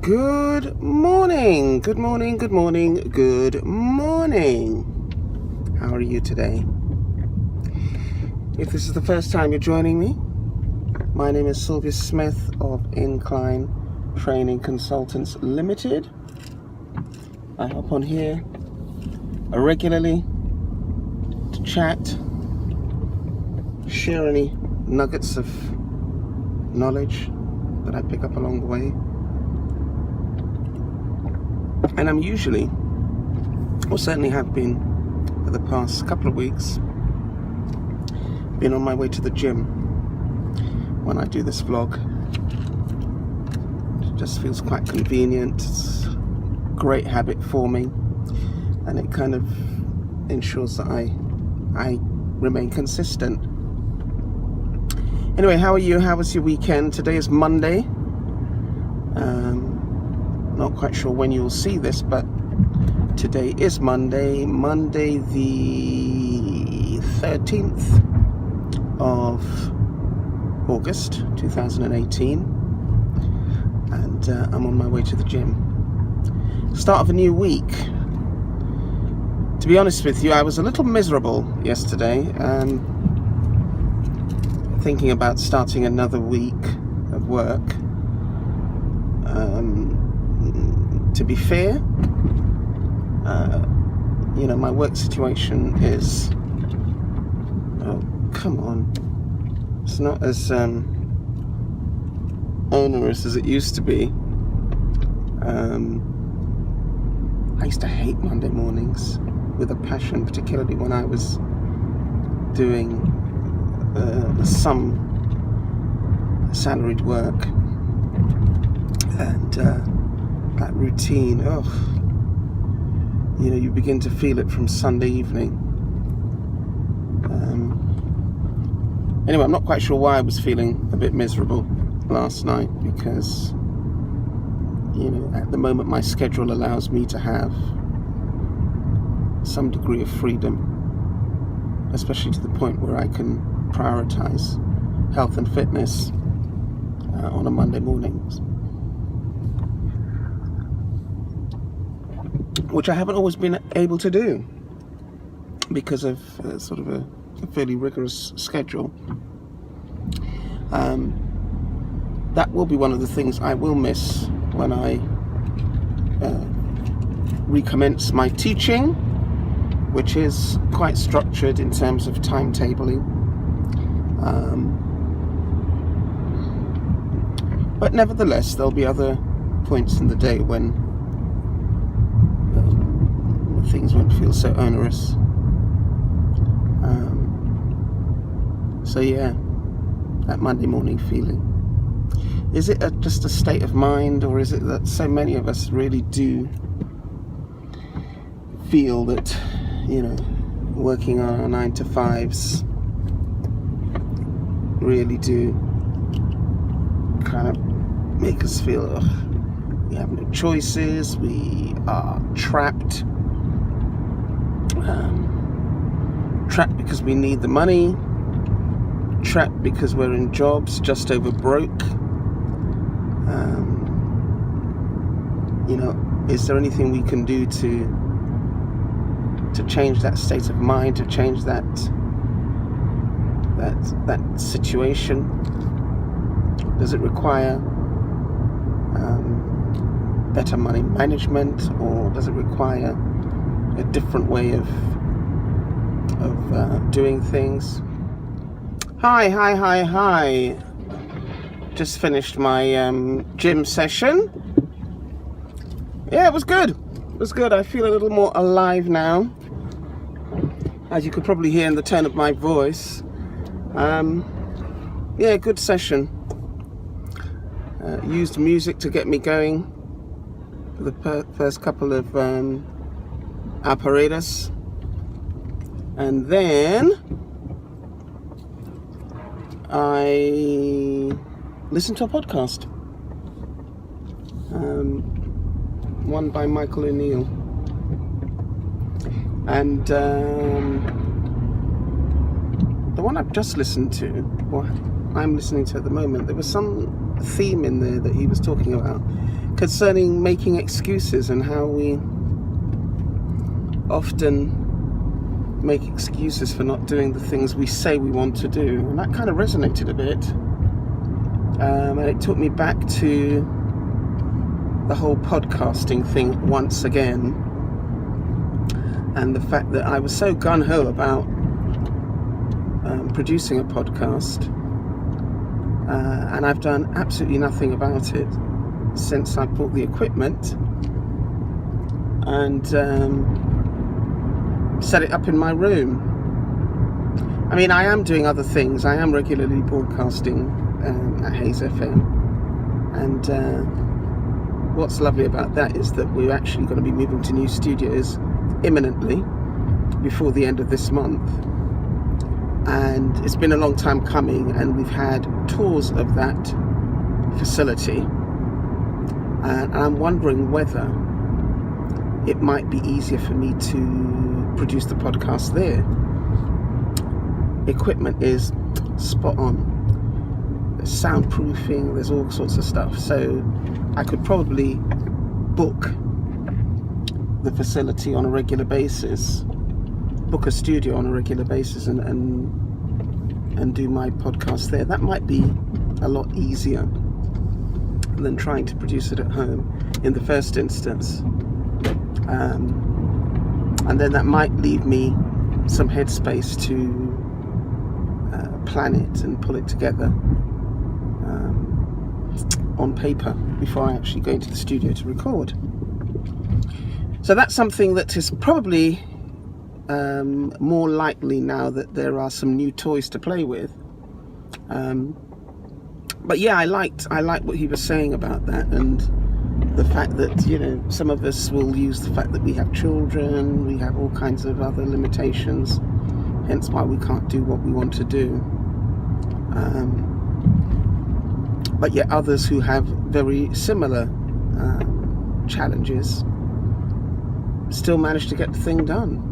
Good morning. How are you today? If this is the first time you're joining me, my name is Sylvia Smith of Incline Training Consultants Limited. I hop on here regularly to chat, share any nuggets of knowledge that I pick up along the way. And I'm usually, or certainly have been for the past couple of weeks, been on my way to the gym when I do this vlog. It just feels quite convenient. It's a great habit for me, and it kind of ensures that I remain consistent. Anyway, how are you? How was your weekend? Today is Monday. Not quite sure when you'll see this, but today is Monday the 13th of August 2018, and I'm on my way to the gym. Start of a new week. To be honest with you, I was a little miserable yesterday, thinking about starting another week of work. To be fair, my work situation is, it's not as onerous as it used to be. I used to hate Monday mornings with a passion, particularly when I was doing some salaried work, and that routine, you begin to feel it from Sunday evening. Anyway, I'm not quite sure why I was feeling a bit miserable last night, because at the moment my schedule allows me to have some degree of freedom, especially to the point where I can prioritize health and fitness on a Monday morning, which I haven't always been able to do because of sort of a fairly rigorous schedule. That will be one of the things I will miss when I recommence my teaching, which is quite structured in terms of timetabling. But nevertheless, there'll be other points in the day when things won't feel so onerous. So yeah, that Monday morning feeling. Is it just a state of mind, or is it that so many of us really do feel that, working on our 9 to 5s really do kind of make us feel we have no choices, we are trapped. Trapped because we need the money, trapped because we're in jobs just over broke. Is there anything we can do to change that state of mind, to change that situation? Does it require better money management, or does it require a different way of doing things? Hi. Just finished my gym session. Yeah, it was good. I feel a little more alive now, as you could probably hear in the tone of my voice. Good session. Used music to get me going for the first couple of apparatus, and then I listened to a podcast, one by Michael O'Neill, and the one I've just listened to, or I'm listening to at the moment, there was some theme in there that he was talking about concerning making excuses and how we often make excuses for not doing the things we say we want to do. And that kind of resonated a bit. And it took me back to the whole podcasting thing once again. And the fact that I was so gung-ho about producing a podcast. And I've done absolutely nothing about it since I bought the equipment and set it up in my room. I mean, I am doing other things. I am regularly broadcasting at Hayes FM, and what's lovely about that is that we're actually going to be moving to new studios imminently before the end of this month, and it's been a long time coming, and we've had tours of that facility, and I'm wondering whether it might be easier for me to produce the podcast there. Equipment is spot on. There's soundproofing, there's all sorts of stuff. So I could probably book the facility on a regular basis, book a studio on a regular basis and do my podcast there. That might be a lot easier than trying to produce it at home in the first instance. And then that might leave me some headspace to plan it and pull it together on paper before I actually go into the studio to record. So that's something that is probably more likely now that there are some new toys to play with. But yeah, I liked what he was saying about that, and the fact that, you know, some of us will use the fact that we have children, we have all kinds of other limitations, hence why we can't do what we want to do. But yet others who have very similar challenges still manage to get the thing done.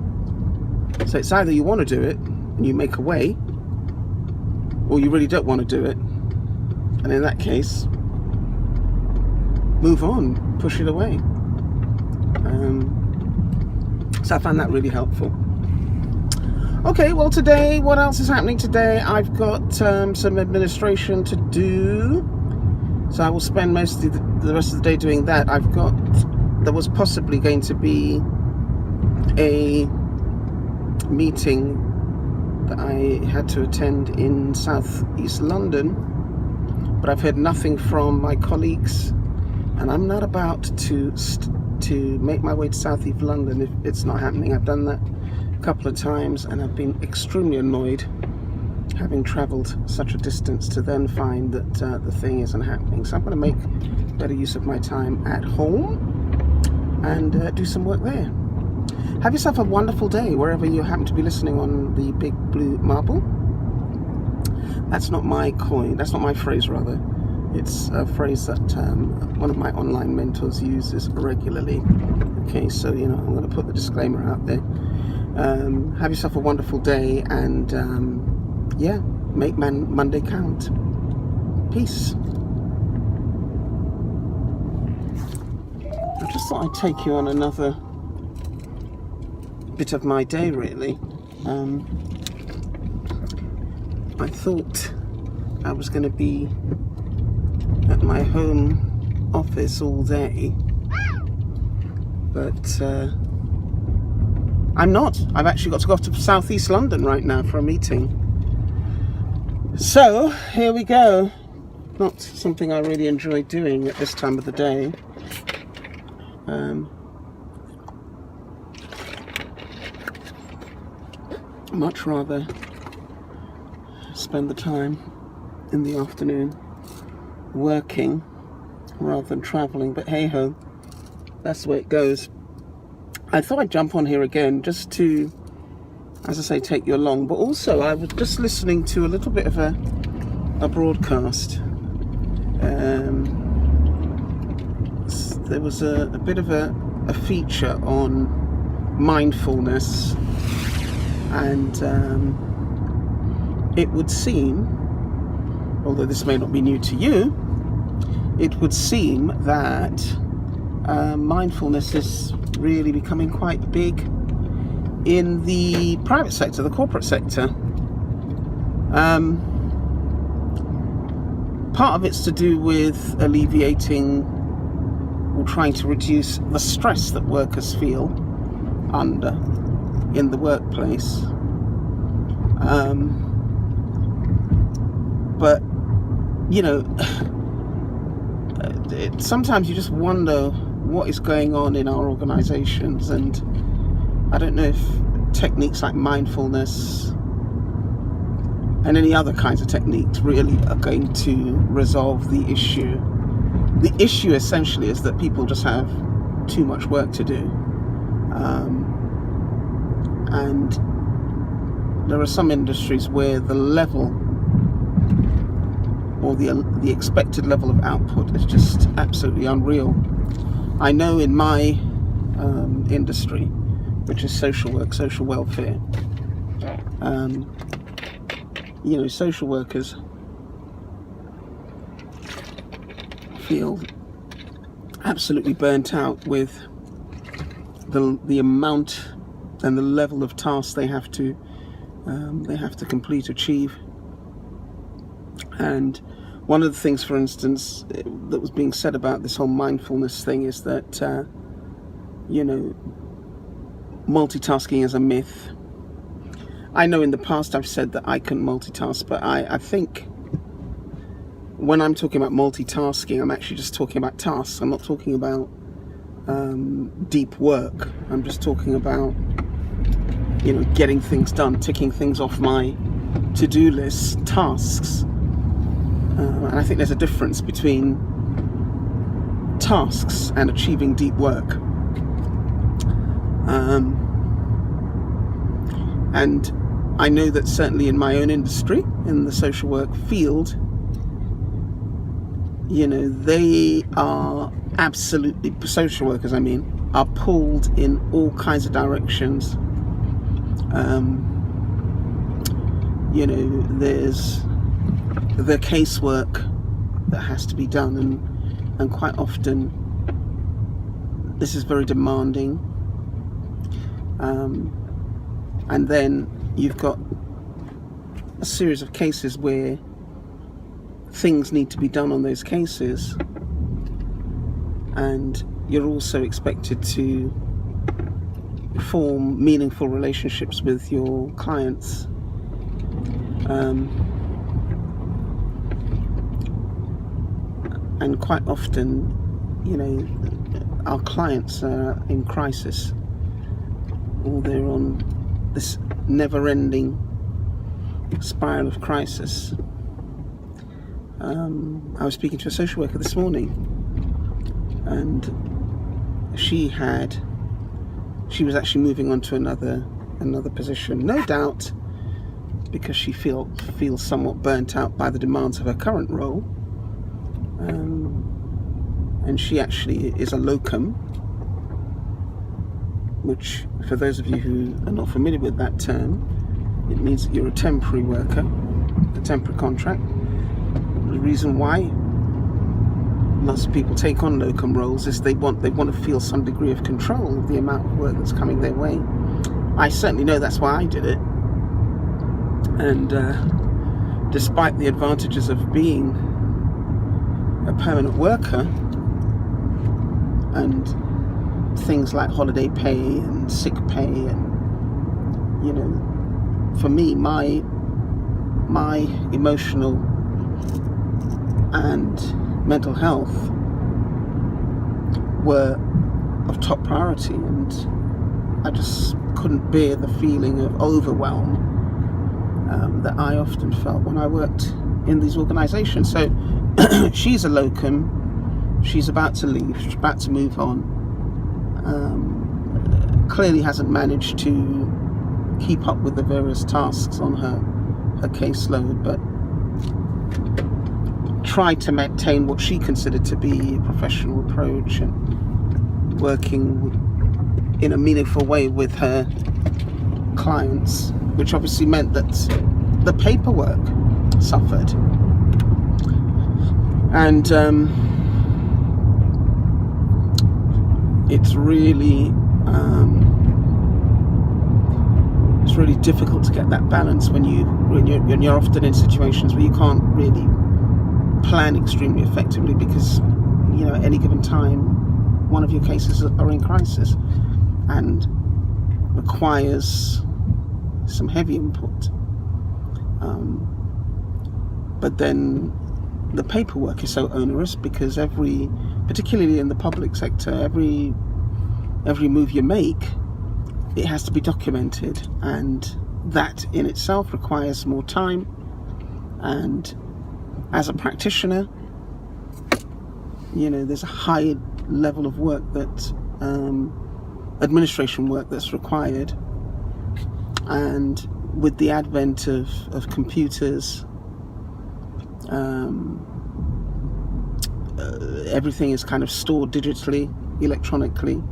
So it's either you want to do it and you make a way, or you really don't want to do it, and in that case, move on, push it away. So I found that really helpful. Okay, well today, what else is happening today? I've got some administration to do, so I will spend most of the rest of the day doing that. There was possibly going to be a meeting that I had to attend in South East London, but I've heard nothing from my colleagues, and I'm not about to make my way to South East London if it's not happening. I've done that a couple of times, and I've been extremely annoyed, having travelled such a distance, to then find that the thing isn't happening. So I'm going to make better use of my time at home and do some work there. Have yourself a wonderful day wherever you happen to be listening on the big blue marble. That's not my coin, that's not my phrase rather. It's a phrase that one of my online mentors uses regularly. Okay, so, you know, I'm going to put the disclaimer out there. Have yourself a wonderful day, and yeah, make Monday count. Peace. I just thought I'd take you on another bit of my day, really. I thought I was going to be at my home office all day, but I'm not. I've actually got to go off to South East London right now for a meeting. So here we go. Not something I really enjoy doing at this time of the day. Much rather spend the time in the afternoon working rather than travelling, but hey ho, that's the way it goes. I thought I'd jump on here again just to, as I say, take you along, but also I was just listening to a little bit of a broadcast. There was a bit of a feature on mindfulness, and it would seem, although this may not be new to you, it would seem that mindfulness is really becoming quite big in the private sector, the corporate sector. Part of it's to do with alleviating or trying to reduce the stress that workers feel under in the workplace. But, you know, sometimes you just wonder what is going on in our organizations, and I don't know if techniques like mindfulness and any other kinds of techniques really are going to resolve the issue. The issue essentially is that people just have too much work to do, and there are some industries where the level or the expected level of output is just absolutely unreal. I know in my industry, which is social work, social welfare, you know, social workers feel absolutely burnt out with the amount and the level of tasks they have to complete, achieve. And one of the things, for instance, that was being said about this whole mindfulness thing is that you know, multitasking is a myth. I know in the past I've said that I couldn't multitask, but I think when I'm talking about multitasking, I'm actually just talking about tasks. I'm not talking about deep work. I'm just talking about, you know, getting things done, ticking things off my to-do list, tasks. And I think there's a difference between tasks and achieving deep work. And I know that certainly in my own industry, in the social work field, you know, they are absolutely, social workers I mean, are pulled in all kinds of directions. You know, there's the casework that has to be done, and quite often this is very demanding. And then you've got a series of cases where things need to be done on those cases, and you're also expected to form meaningful relationships with your clients. And quite often, you know, our clients are in crisis, or they're on this never-ending spiral of crisis. I was speaking to a social worker this morning, and she was actually moving on to another position, no doubt because she feels somewhat burnt out by the demands of her current role. And she actually is a locum, which, for those of you who are not familiar with that term, it means that you're a temporary worker, a temporary contract. The reason why lots of people take on locum roles is they want to feel some degree of control of the amount of work that's coming their way. I certainly know that's why I did it. And despite the advantages of being a permanent worker and things like holiday pay and sick pay, and, you know, for me, my emotional and mental health were of top priority, and I just couldn't bear the feeling of overwhelm that I often felt when I worked in these organizations. So she's a locum, she's about to leave, she's about to move on, clearly hasn't managed to keep up with the various tasks on her caseload, but tried to maintain what she considered to be a professional approach and working in a meaningful way with her clients, which obviously meant that the paperwork suffered. And it's really difficult to get that balance when you're often in situations where you can't really plan extremely effectively, because at any given time one of your cases are in crisis and requires some heavy input, but then the paperwork is so onerous, because particularly in the public sector, every move you make, it has to be documented, and that in itself requires more time. And as a practitioner, there's a high level of work that administration work that's required, and with the advent of computers, everything is kind of stored digitally, electronically,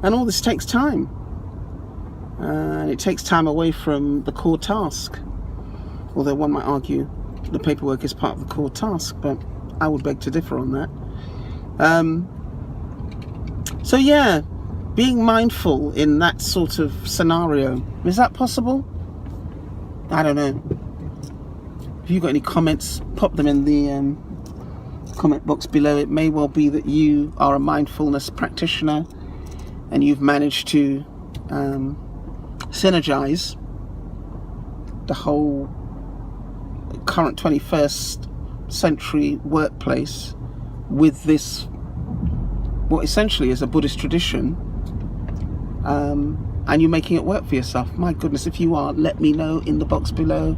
and all this takes time, and it takes time away from the core task, although one might argue the paperwork is part of the core task, but I would beg to differ on that. So yeah, being mindful in that sort of scenario, is that possible? I don't know. If you've got any comments, pop them in the comment box below. It may well be that you are a mindfulness practitioner and you've managed to synergize the whole current 21st century workplace with this, what essentially is a Buddhist tradition, and you're making it work for yourself. My goodness, if you are, let me know in the box below,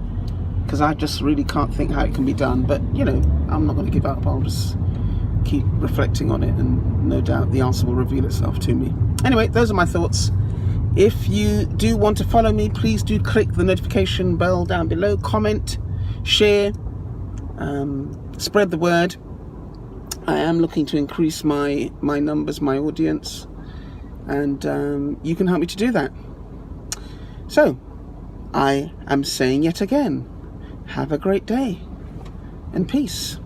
because I just really can't think how it can be done. But I'm not going to give up. I'll just keep reflecting on it, and no doubt the answer will reveal itself to me. Anyway, those are my thoughts. If you do want to follow me, please do click the notification bell down below, comment, share, spread the word. I am looking to increase my numbers, my audience, and you can help me to do that. So I am saying yet again, have a great day and peace.